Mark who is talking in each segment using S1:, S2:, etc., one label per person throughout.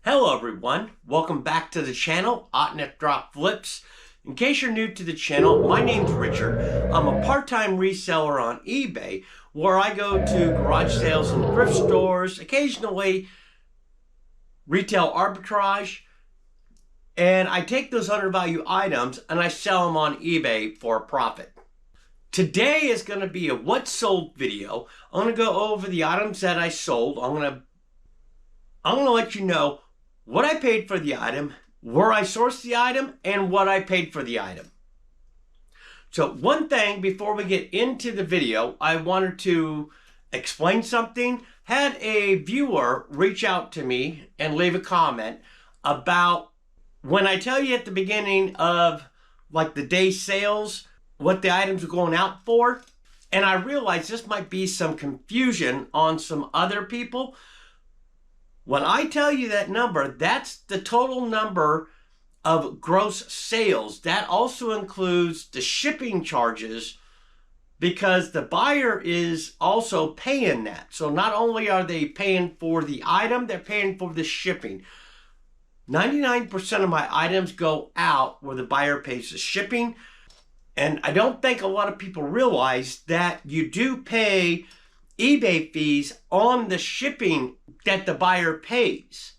S1: Hello everyone, welcome back to the channel, Otnet Drop Flips. In case you're new to the channel, my name's Richard. I'm a part-time reseller on eBay where I go to garage sales and thrift stores, occasionally retail arbitrage, and I take those undervalued items and I sell them on eBay for a profit. Today is going to be a what sold video. I'm going to go over the items that I sold. I'm going to let you know what I paid for the item, where I sourced the item, and what I paid for the item. So one thing before we get into the video, I wanted to explain something. Had a viewer reach out to me and leave a comment about when I tell you at the beginning of like the day sales, what the items are going out for. And I realized this might be some confusion on some other people. When I tell you that number, that's the total number of gross sales. That also includes the shipping charges because the buyer is also paying that. So not only are they paying for the item, they're paying for the shipping. 99% of my items go out where the buyer pays the shipping. And I don't think a lot of people realize that you do pay eBay fees on the shipping that the buyer pays.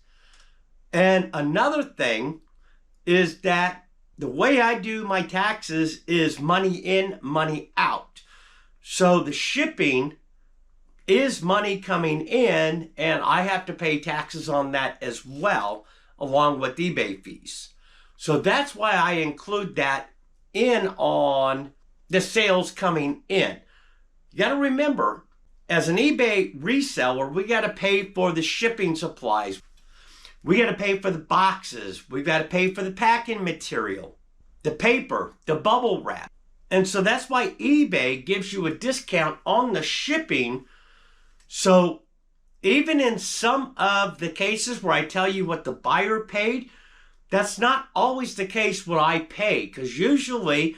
S1: And another thing is that the way I do my taxes is money in, money out. So the shipping is money coming in and I have to pay taxes on that as well, along with eBay fees. So that's why I include that in on the sales coming in. You got to remember, as an eBay reseller, we got to pay for the shipping supplies. We got to pay for the boxes. We got to pay for the packing material, the paper, the bubble wrap. And so that's why eBay gives you a discount on the shipping. So even in some of the cases where I tell you what the buyer paid, that's not always the case what I pay, because usually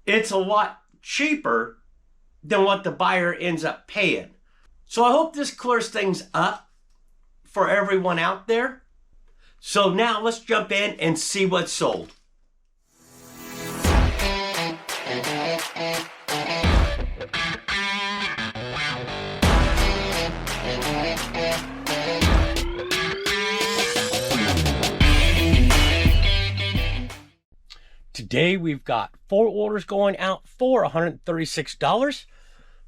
S1: it's a lot cheaper than what the buyer ends up paying. So I hope this clears things up for everyone out there. So now let's jump in and see what's sold. Today we've got 4 orders going out for $136.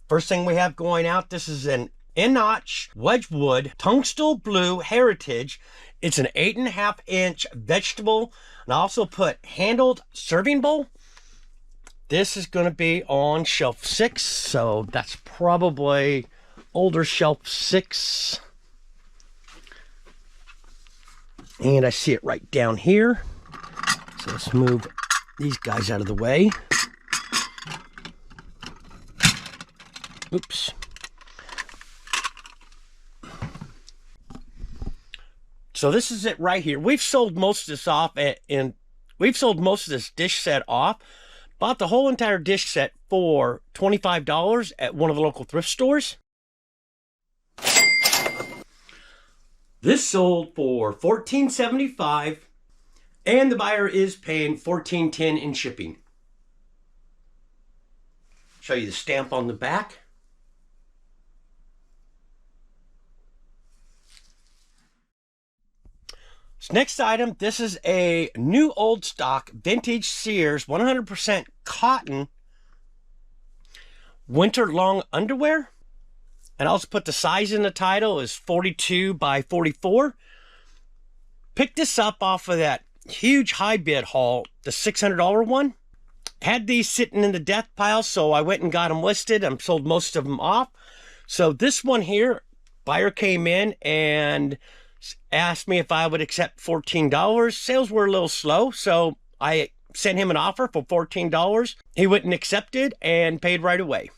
S1: First thing we have going out, this is an in-notch Wedgwood tungsten blue heritage. It's an 8.5 inch vegetable, and I also put handled serving bowl. This is going to be on shelf 6, so that's probably older shelf 6. And I see it right down here. So let's move these guys out of the way. Oops. So this is it right here. We've sold most of this off and we've sold most of this dish set off. Bought the whole entire dish set for $25 at one of the local thrift stores. This sold for $14.75 and the buyer is paying $14.10 in shipping. Show you the stamp on the back. This next item, this is a new old stock vintage Sears 100% cotton winter long underwear. And I'll also put the size in the title is 42 by 44. Picked this up off of that huge high bid haul, the $600 one. Had these sitting in the death pile, so I went and got them listed. I sold most of them off. So this one here, buyer came in and asked me if I would accept $14. Sales were a little slow, so I sent him an offer for $14. He went and accepted and paid right away.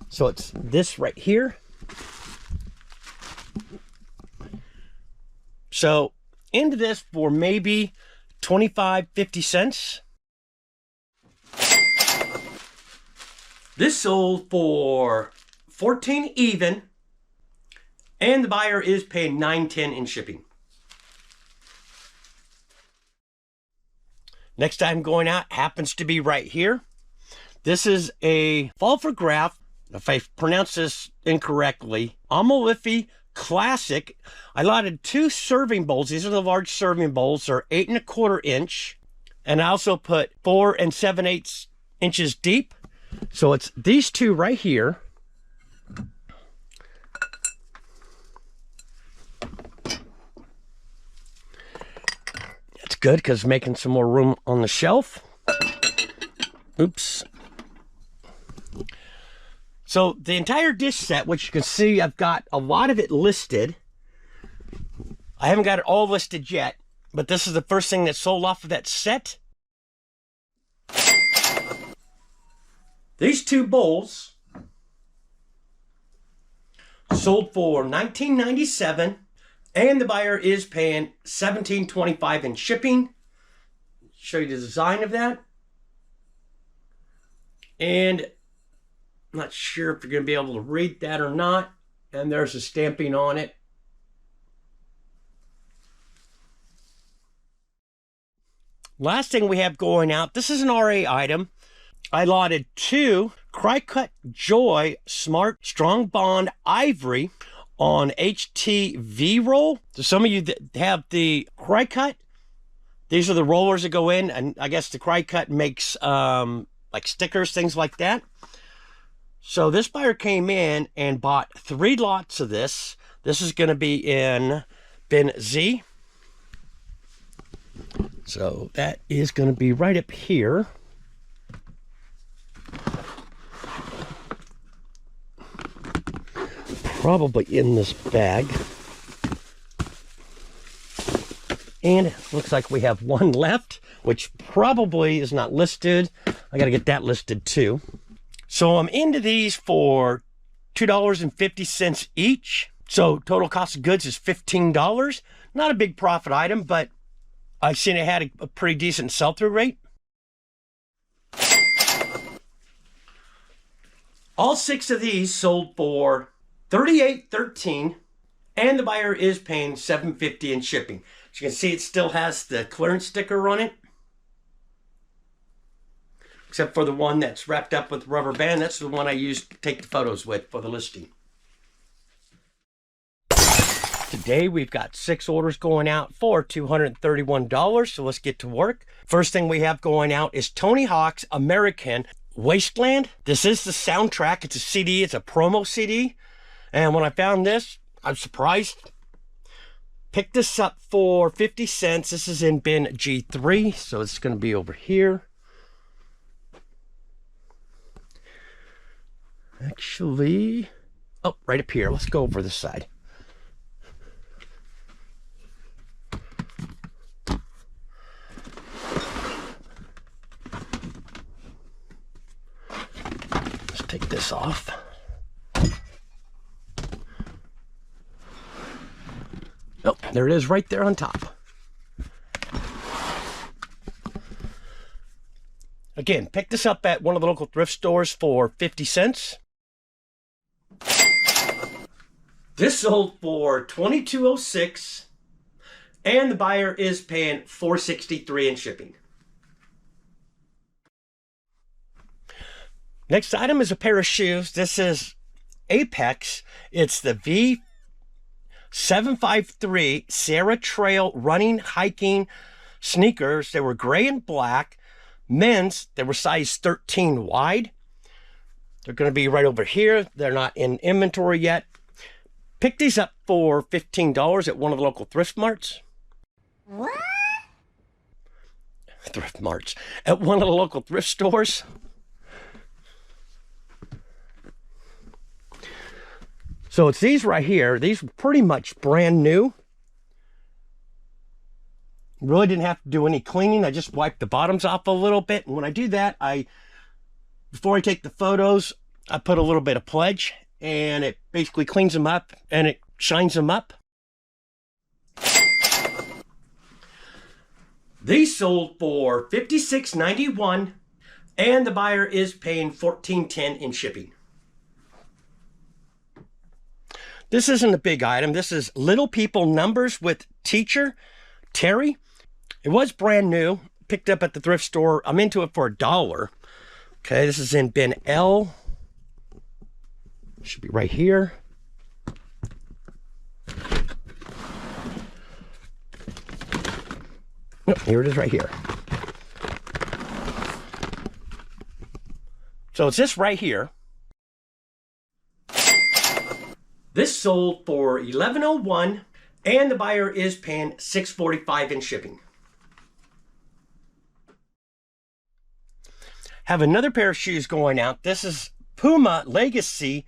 S1: So it's this right here. So into this for maybe 25-50 cents. This sold for $14 even, and the buyer is paying $9.10 in shipping. Next item going out happens to be right here. This is a Fulfograph, if I pronounce this incorrectly, Amalfi Classic. I allotted 2 serving bowls. These are the large serving bowls. They're 8 1/4 inch. And I also put 4 7/8 inches deep. So it's these 2 right here. It's good because making some more room on the shelf. Oops. So the entire dish set, which you can see, I've got a lot of it listed. I haven't got it all listed yet, but this is the first thing that sold off of that set. These 2 bowls sold for $19.97, and the buyer is paying $17.25 in shipping. Show you the design of that. And I'm not sure if you're going to be able to read that or not. And there's a stamping on it. Last thing we have going out, this is an RA item. I allotted 2 Cry-Cut Joy Smart Strong Bond Ivory on HTV roll. So some of you that have the Cry-Cut, these are the rollers that go in, and I guess the Cry-Cut makes like stickers, things like that. So this buyer came in and bought 3 lots of this. This is going to be in bin Z. So that is going to be right up here. Probably in this bag. And it looks like we have 1 left, which probably is not listed. I got to get that listed too. So I'm into these for $2.50 each. So total cost of goods is $15. Not a big profit item, but I've seen it had a pretty decent sell-through rate. All 6 of these sold for $38.13, and the buyer is paying $7.50 in shipping. As you can see, it still has the clearance sticker on it, except for the one that's wrapped up with rubber band. That's the one I used to take the photos with for the listing. Today we've got 6 orders going out for $231, so let's get to work. First thing we have going out is Tony Hawk's American Wasteland. This is the soundtrack. It's a CD. It's a promo CD. And when I found this, I'm surprised. Picked this up for 50 cents. This is in bin G3, so it's going to be over here. Actually, oh, right up here. Let's go over this side. Let's take this off. Oh, there it is right there on top. Again, pick this up at one of the local thrift stores for 50 cents. This sold for $22.06, and the buyer is paying $4.63 in shipping. Next item is a pair of shoes. This is Apex. It's the V753 Sierra Trail running, hiking sneakers. They were gray and black. Men's, they were size 13 wide. They're going to be right over here. They're not in inventory yet. Pick these up for $15 at one of the local thrift marts.
S2: What?
S1: Thrift marts. At one of the local thrift stores. So it's these right here. These were pretty much brand new. Really didn't have to do any cleaning. I just wiped the bottoms off a little bit. And when I do that, before I take the photos, I put a little bit of Pledge, and it basically cleans them up and it shines them up. These sold for $56.91, and the buyer is paying $14.10 in shipping. This isn't a big item. This is Little People Numbers with Teacher Terry. It was brand new. picked up at the thrift store. I'm into it for $1. Okay, this is in bin L. Should be right here. Nope, here it is right here. So it's this right here. This sold for $11.01, and the buyer is paying $6.45 in shipping. Have another pair of shoes going out. This is Puma Legacy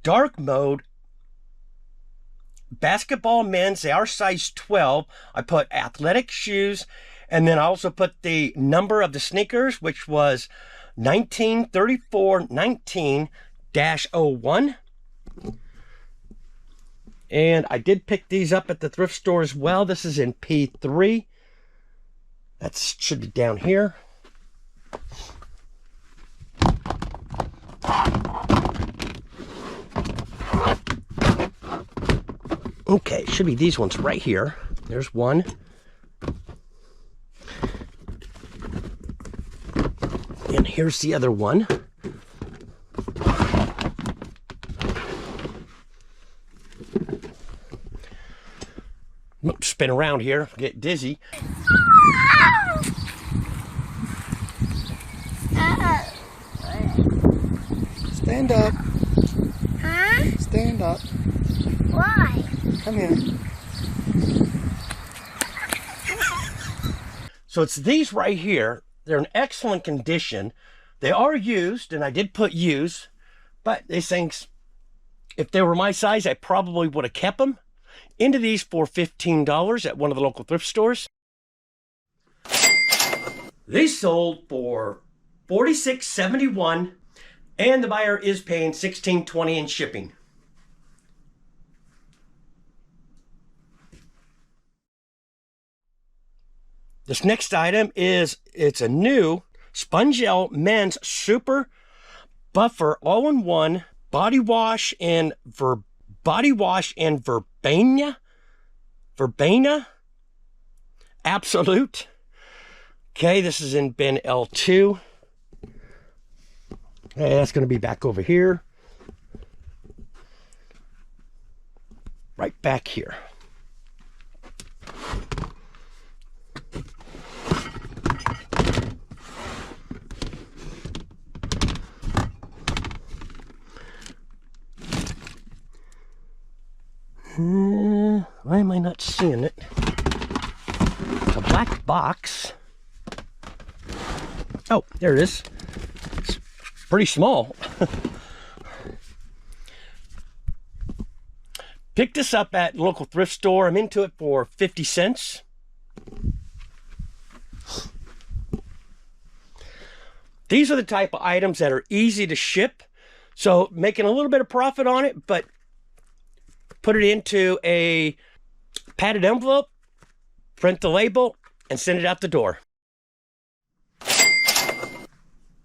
S1: Dark Mode basketball men's. They are size 12. I put athletic shoes, and then I also put the number of the sneakers, which was 1934-19-01. And I did pick these up at the thrift store as well. This is in P3. That should be down here. Okay, should be these ones right here. There's one. And here's the other one. Spin around here, get dizzy. Stand up.
S2: Huh?
S1: Stand up.
S2: Why?
S1: Come here. So it's these right here. They're in excellent condition. They are used, and I did put used, but these things, if they were my size, I probably would have kept them. Into these for $15 at one of the local thrift stores. These sold for $46.71, and the buyer is paying $16.20 in shipping. This next item it's a new Spongel Men's Super Buffer All-in-One Body Wash and Verbena Absolute. Okay, this is in bin L2. Okay, that's going to be back over here. Right back here. Why am I not seeing it? A black box. Oh, there it is. It's pretty small. Picked this up at local thrift store. I'm into it for 50 cents. These are the type of items that are easy to ship. So making a little bit of profit on it, but put it into a padded envelope, print the label, and send it out the door.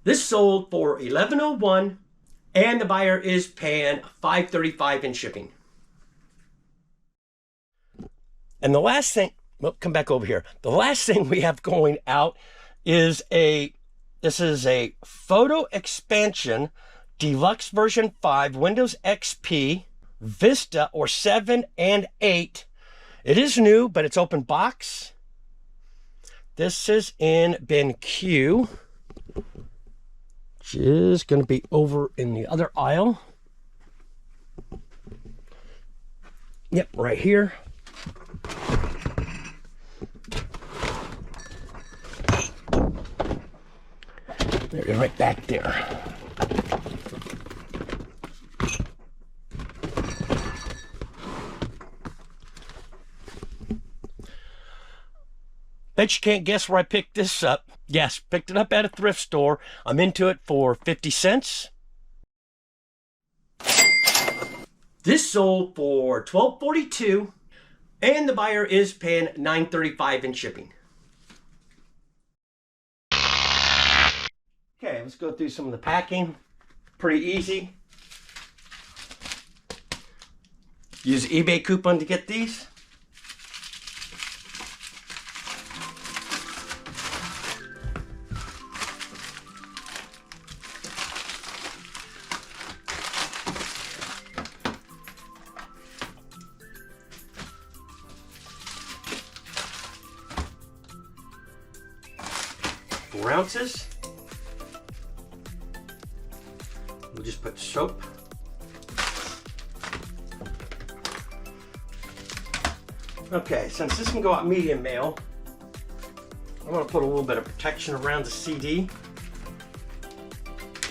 S1: This sold for $11.01, and the buyer is paying $5.35 in shipping. And the last thing, well, come back over here. The last thing we have going out is this is a Photo Expansion Deluxe version 5 Windows XP Vista or 7 and 8. It is new, but it's open box. This is in bin Q, which is going to be over in the other aisle. Yep, right here. They're right back there. Bet you can't guess where I picked this up. Yes, picked it up at a thrift store. I'm into it for 50 cents. This sold for $12.42, and the buyer is paying $9.35 in shipping. Okay, let's go through some of the packing. Pretty easy. Use eBay coupon to get these. 4 ounces. We'll just put soap. Okay, since this can go out medium mail, I'm going to put a little bit of protection around the CD.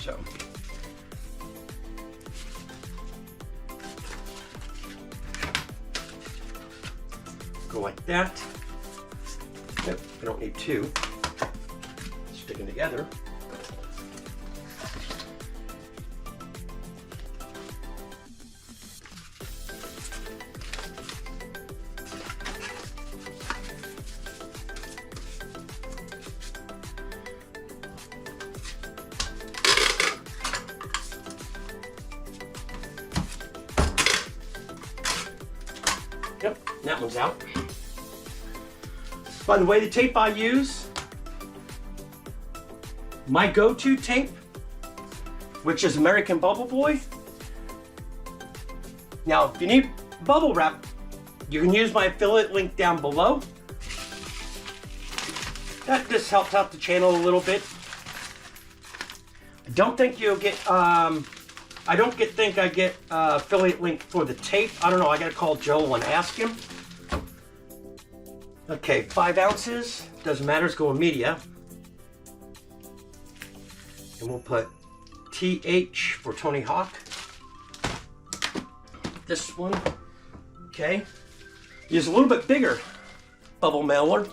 S1: So, go like that. Nope, I don't need 2. Sticking together. Yep, that one's out. By the way, the tape I use, my go-to tape, which is American Bubble Boy. Now, if you need bubble wrap, you can use my affiliate link down below. That just helps out the channel a little bit. I don't think you'll get, I think I get affiliate link for the tape. I don't know, I gotta call Joel and ask him. Okay, 5 ounces, doesn't matter, it's going media. And we'll put TH for Tony Hawk. This one, okay. Use a little bit bigger bubble mailer.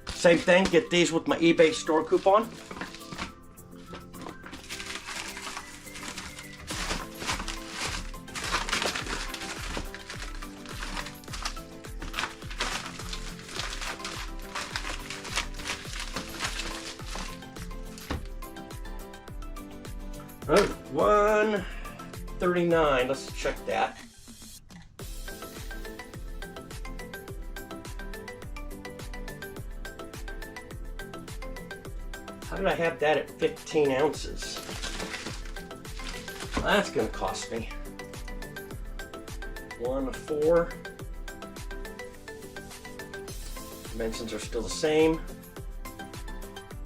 S1: Same thing, get these with my eBay store coupon. Oh, 139, let's check that. How did I have that at 15 ounces? Well, that's gonna cost me. 1 4. Dimensions are still the same.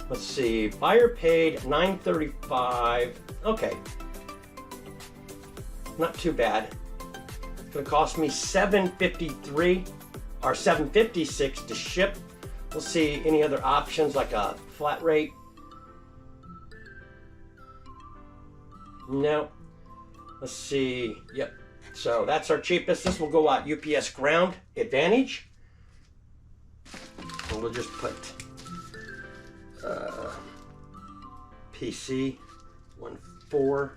S1: Let's see, buyer paid $9.35. Okay, not too bad. It's gonna cost me $7.53 or $7.56 to ship. We'll see any other options like a flat rate. No. Let's see. Yep. So that's our cheapest. This will go out UPS Ground Advantage. And we'll just put PC 1 4.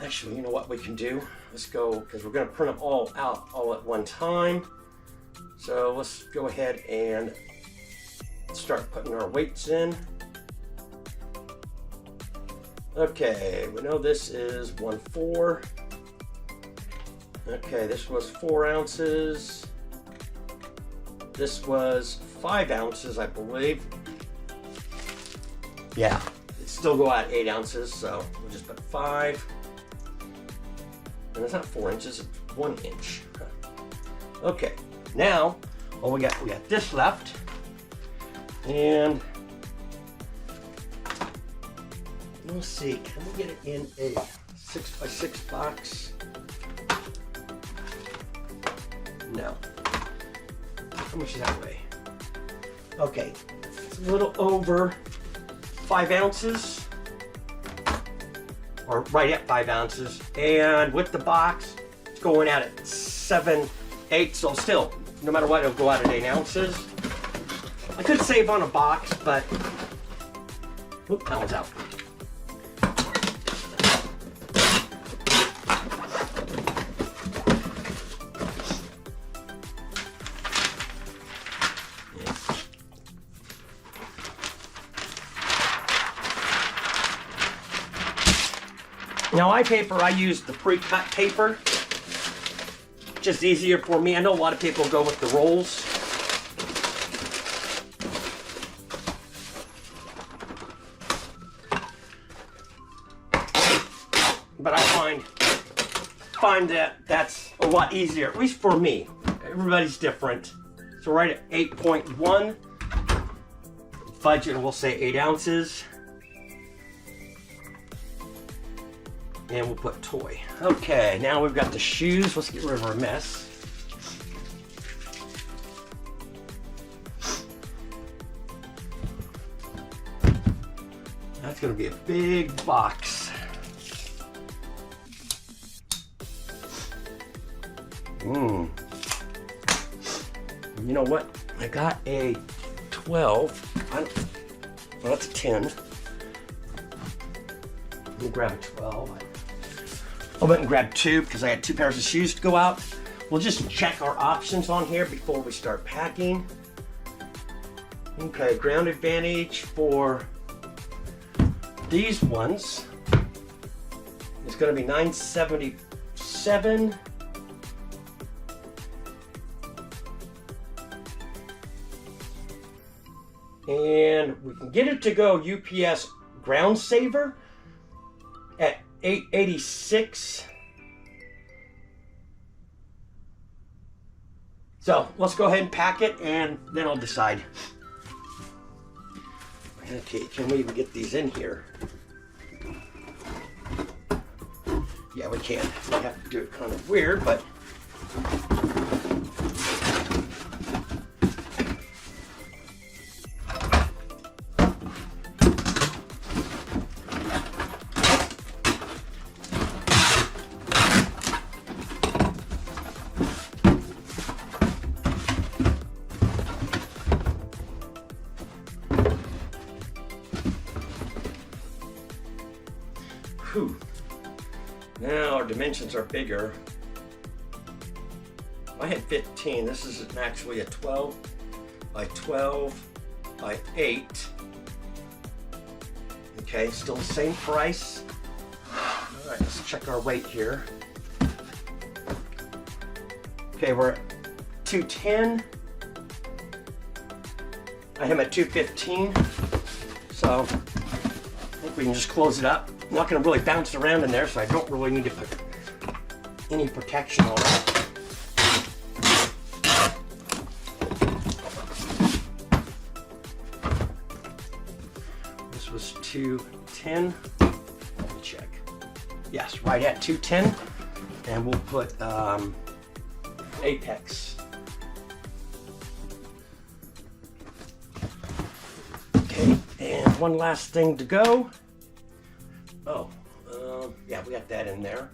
S1: Actually, you know what we can do? Let's go, because we're going to print them all out all at one time. So let's go ahead and start putting our weights in. Okay, we know this is 1 4. Okay, this was 4 ounces. This was 5 ounces, I believe. Yeah, it still go out 8 ounces, so we'll just put 5. And it's not 4 inches, it's 1 inch. Okay, now, oh, we got this left. And let's see, can we get it in a 6x6 box? No. How much does that weigh? Okay, it's a little over 5 ounces, or right at 5 ounces, and with the box, it's going out at 7/8, so still, no matter what, it'll go out at 8 ounces. I could save on a box, but, oop, that one's out. Now, iPaper, I use the pre-cut paper. Just easier for me. I know a lot of people go with the rolls. But I find that that's a lot easier, at least for me. Everybody's different. So right at 8.1. Fudge it, we'll say 8 ounces. And we'll put toy. Okay, now we've got the shoes. Let's get rid of our mess. That's gonna be a big box. You know what? I got a 12. Well, that's a 10. Let me grab a 12. I went and grabbed 2 because I had 2 pairs of shoes to go out. We'll just check our options on here before we start packing. Okay, ground advantage for these ones is going to be 977. And we can get it to go UPS ground saver at 886. So let's go ahead and pack it and then I'll decide. Okay, can we even get these in here? Yeah, we can. We have to do it kind of weird, but whew. Now our dimensions are bigger. I had 15. This is actually a 12 by 12 by 8. Okay, still the same price. All right, let's check our weight here. Okay, we're at 210. I am at 215. So I think we can just close it up. I'm not going to really bounce around in there, so I don't really need to put any protection on it. This was 210. Let me check. Yes, right at 210. And we'll put Apex. Okay, and one last thing to go. Oh, yeah, we got that in there.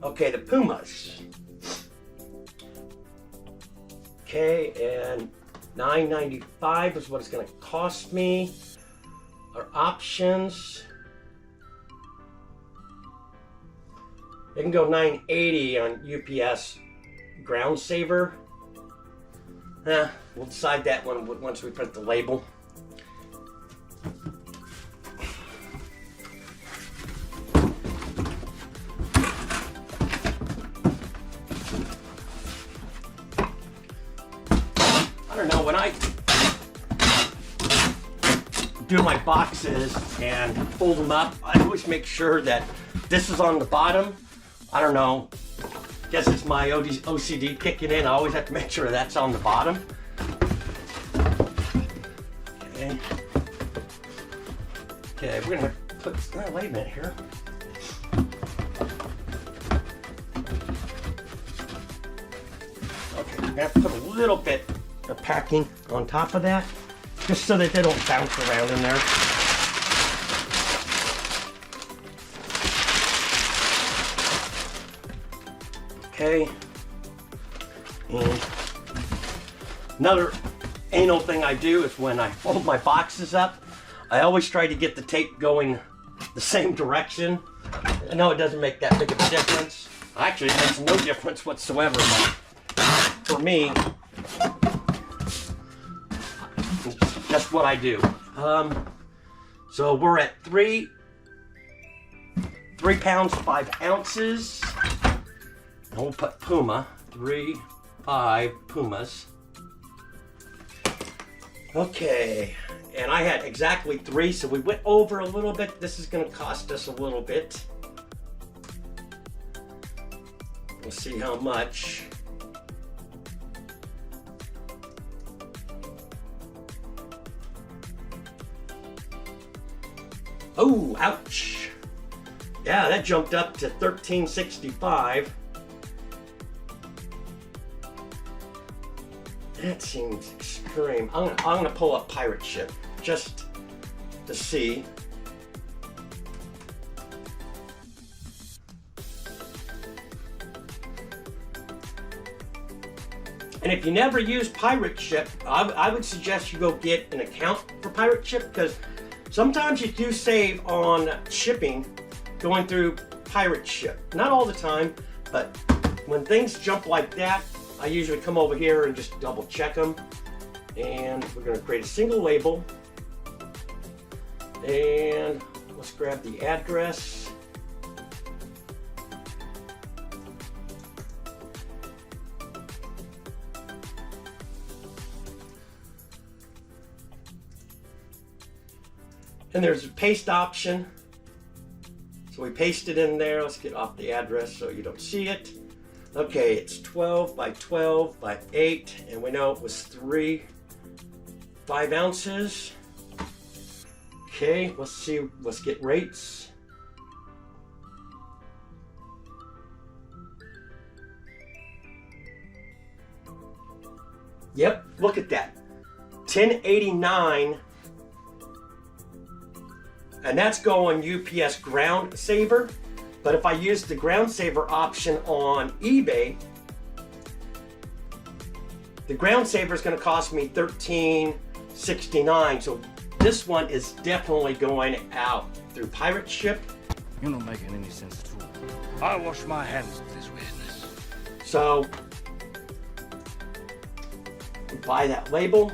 S1: Okay, the Pumas. Okay, and $9.95 is what it's going to cost me. Our options. They can go $9.80 on UPS ground saver. We'll decide that one once we print the label. I don't know, when I do my boxes and fold them up, I always make sure that this is on the bottom. I don't know, guess it's my OCD kicking in. I always have to make sure that's on the bottom. Okay. Okay, we're gonna put, oh, wait a minute here. Okay, we're gonna have to put a little bit of packing on top of that, just so that they don't bounce around in there. Okay, and another anal thing I do is when I fold my boxes up, I always try to get the tape going the same direction. I know it doesn't make that big of a difference. Actually, it makes no difference whatsoever, but for me, it's just what I do. So we're at 3 pounds, 5 ounces. And we'll put Puma, 5 Pumas. Okay, and I had exactly 3, so we went over a little bit. This is going to cost us a little bit. We'll see how much. Oh, ouch. Yeah, that jumped up to $13.65. That seems extreme. I'm gonna pull up Pirate Ship just to see. And if you never use Pirate Ship, I would suggest you go get an account for Pirate Ship, because sometimes you do save on shipping going through Pirate Ship. Not all the time, but when things jump like that, I usually come over here and just double check them. And we're going to create a single label. And let's grab the address. And there's a paste option. So we paste it in there. Let's get off the address so you don't see it. Okay, it's 12 by 12 by 8, and we know it was 5 ounces. Okay, let's see, let's get rates. Yep, look at that. $10.89. And that's going UPS Ground Saver. But if I use the Ground Saver option on eBay, the Ground Saver is going to cost me $13.69. So this one is definitely going out through Pirate Ship.
S3: You're not making any sense at all. I wash my hands of this weirdness.
S1: So we buy that label.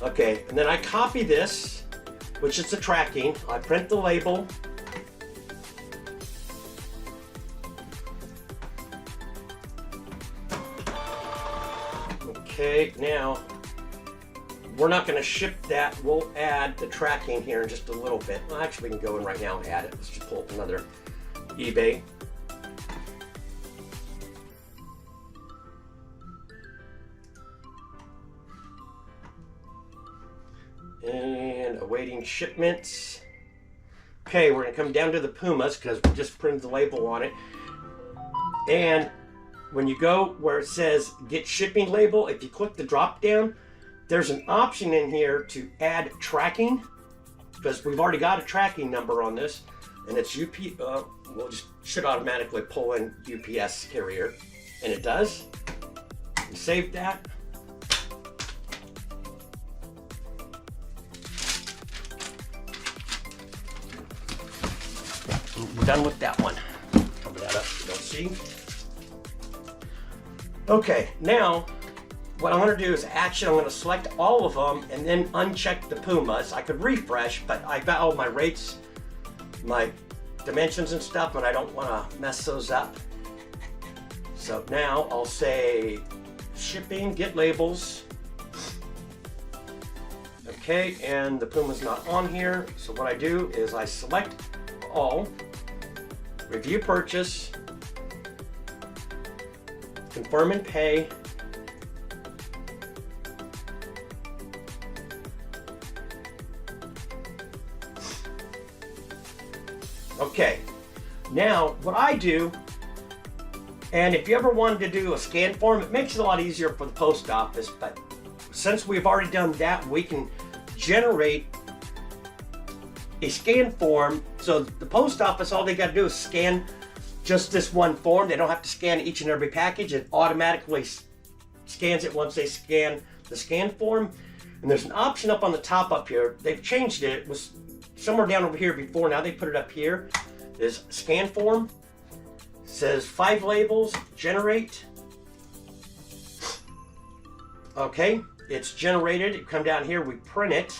S1: Okay, and then I copy this, which is the tracking. I print the label. Okay, now we're not going to ship that. We'll add the tracking here in just a little bit. Well, actually, we can go in right now and add it. Let's just pull up another eBay. And awaiting shipments. Okay, we're gonna come down to the Pumas because we just printed the label on it. And when you go where it says get shipping label, if you click the drop down, there's an option in here to add tracking, because we've already got a tracking number on this, and it's we'll just should automatically pull in UPS carrier, and it does. And save that. We're done with that one. Cover that up so you don't see. Okay, now what I'm going to do is actually I'm going to select all of them and then uncheck the Pumas. I could refresh, but I've got all my rates, my dimensions and stuff, and I don't want to mess those up. So now I'll say shipping, get labels. Okay, and the Puma's not on here. So what I do is I select all, review purchase, confirm and pay, okay. Now what I do, and if you ever wanted to do a scan form, it makes it a lot easier for the post office, but since we've already done that, we can generate a scan form. So the post office, all they got to do is scan just this one form. They don't have to scan each and every package. It automatically scans it once they scan the scan form. And there's an option up on the top up here. They've changed it. It was somewhere down over here before. Now they put it up here. Is scan form. It says 5 labels, generate. Okay, it's generated. You come down here, we print it.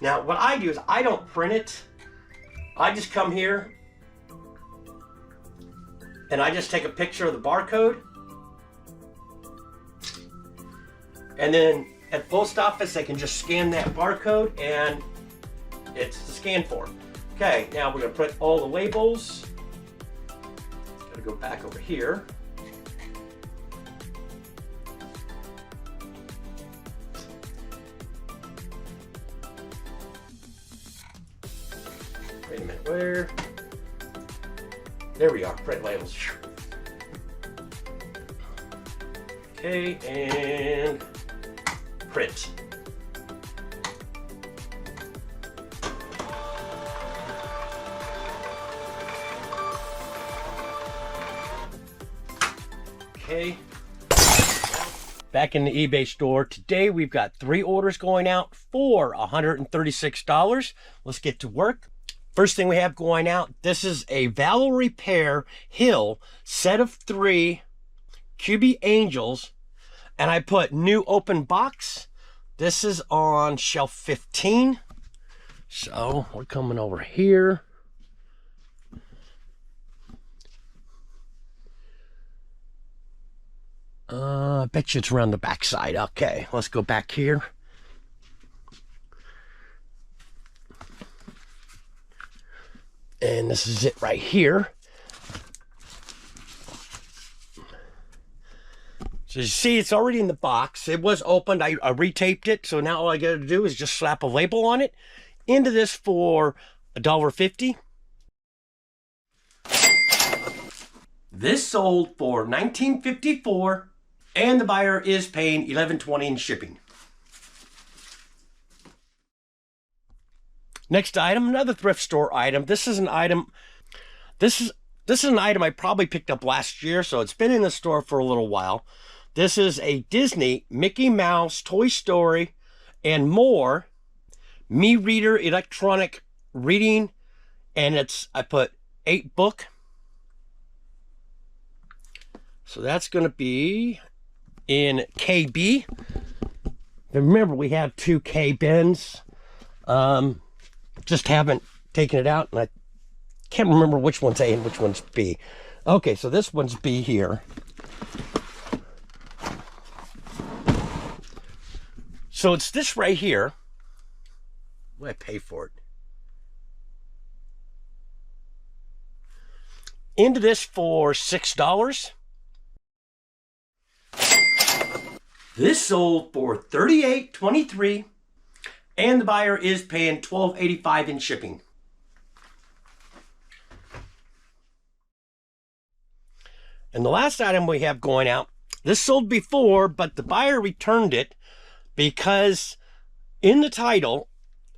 S1: Now what I do is I don't print it. I just come here and I just take a picture of the barcode. And then at post office, they can just scan that barcode and it's the scan form. Okay, now we're gonna print all the labels. Gotta go back over here. Where? There we are, print labels. Okay, and print. Okay. Back in the eBay store. Today we've got 3 orders going out for $136. Let's get to work. First thing we have going out, this is a Valor Repair Hill set of 3 QB Angels, and I put new open box. This is on shelf 15. So we're coming over here. I bet you it's around the back side. Okay, let's go back here. And this is it right here. So you see, it's already in the box. It was opened. I retaped it. So now all I got to do is just slap a label on it. Into this for $1.50. This sold for $19.54. And the buyer is paying $11.20 in shipping. Next item, another thrift store item. This is an item. This is an item I probably picked up last year, so it's been in the store for a little while. This is a Disney, Mickey Mouse, Toy Story, and more Me Reader electronic reading, and I put 8 book. So that's going to be in KB. Remember, we have 2 K bins. Just haven't taken it out, and I can't remember which one's A and which one's B. Okay, so this one's B here. So it's this right here. What did I pay for it? Into this for $6. This sold for $38.23, and the buyer is paying $12.85 in shipping. And the last item we have going out, this sold before, but the buyer returned it because in the title,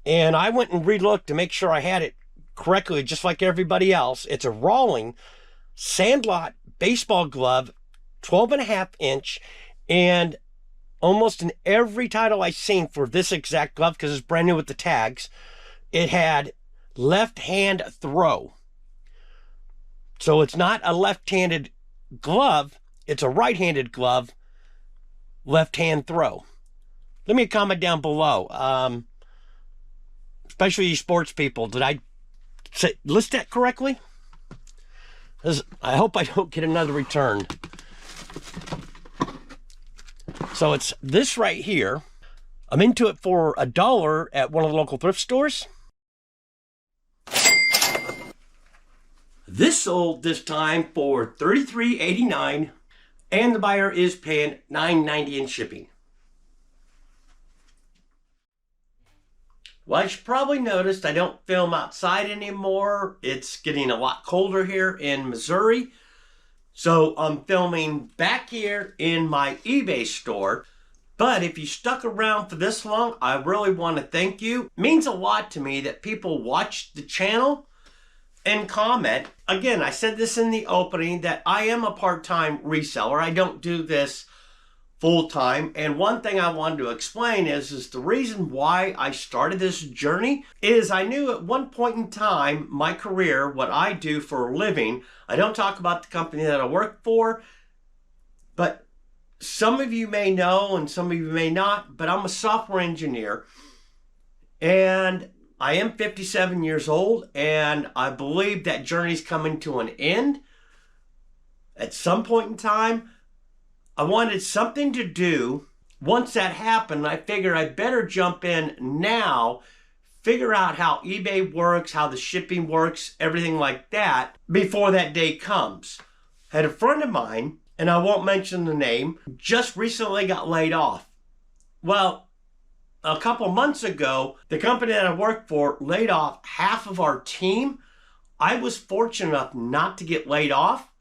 S1: and I went and re-looked to make sure I had it correctly, just like everybody else, it's a Rawling Sandlot baseball glove, 12.5 inch, and almost in every title I've seen for this exact glove, because it's brand new with the tags, it had left hand throw. So it's not a left-handed glove, it's a right-handed glove, left hand throw. Leave me a comment down below. Especially you sports people, did I list that correctly? I hope I don't get another return. So it's this right here. I'm into it for $1 at one of the local thrift stores. This sold this time for $33.89, and the buyer is paying $9.90 in shipping. Well, as you probably noticed, I don't film outside anymore. It's getting a lot colder here in Missouri. So I'm filming back here in my eBay store. But if you stuck around for this long, I really want to thank you. It means a lot to me that people watch the channel and comment. Again, I said this in the opening that I am a part-time reseller. I don't do this full-time. And one thing I wanted to explain is the reason why I started this journey is I knew at one point in time, my career, what I do for a living, I don't talk about the company that I work for, but some of you may know and some of you may not, but I'm a software engineer and I am 57 years old, and I believe that journey's coming to an end at some point in time. I wanted something to do. Once that happened, I figured I better jump in now, figure out how eBay works, how the shipping works, everything like that, before that day comes. I had a friend of mine, and I won't mention the name, just recently got laid off. Well, a couple months ago, the company that I work for laid off half of our team. I was fortunate enough not to get laid off,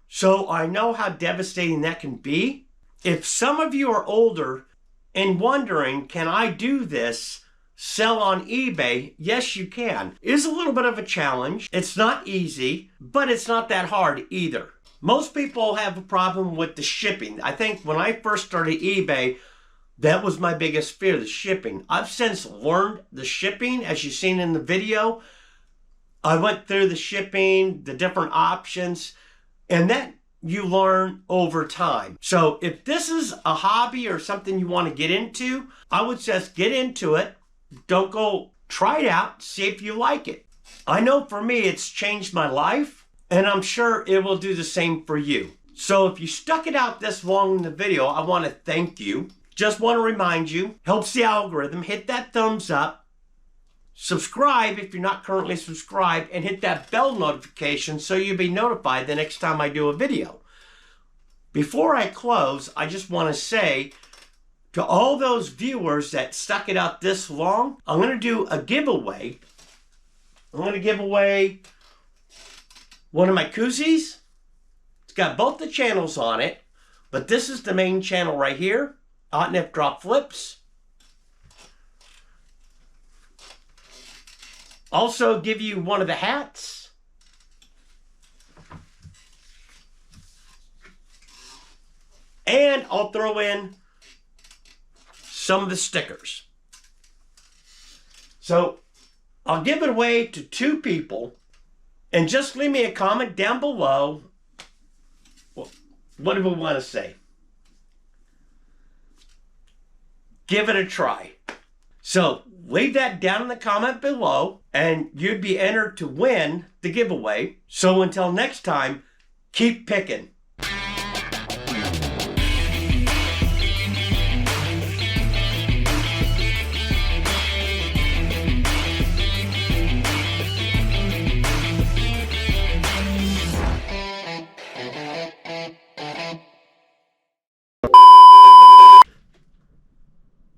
S1: so I know how devastating that can be. If some of you are older and wondering, can I do this, sell on eBay? Yes, you can. It is a little bit of a challenge. It's not easy, but it's not that hard either. Most people have a problem with the shipping. I think when I first started eBay, that was my biggest fear, the shipping. I've since learned the shipping, as you've seen in the video. I went through the shipping, the different options, and that you learn over time. So if this is a hobby or something you want to get into, I would just get into it. Don't go, try it out, see if you like it. I know for me, it's changed my life, and I'm sure it will do the same for you. So if you stuck it out this long in the video, I want to thank you. Just want to remind you, helps the algorithm, hit that thumbs up, subscribe if you're not currently subscribed, and hit that bell notification so you'll be notified the next time I do a video. Before I close, I just want to say to all those viewers that stuck it out this long, I'm going to do a giveaway. I'm going to give away one of my koozies. It's got both the channels on it, but this is the main channel right here, Otnef Drop Flips. Also give you one of the hats. And I'll throw in some of the stickers. So I'll give it away to 2 people, and just leave me a comment down below. What do we want to say? Give it a try. So leave that down in the comment below, and you'd be entered to win the giveaway. So until next time, keep picking.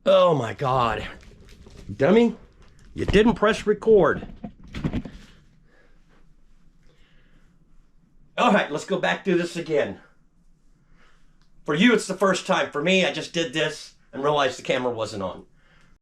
S1: Oh my God. Dummy, you didn't press record. All right, let's go back through this again. For you, it's the first time. For me, I just did this and realized the camera wasn't on.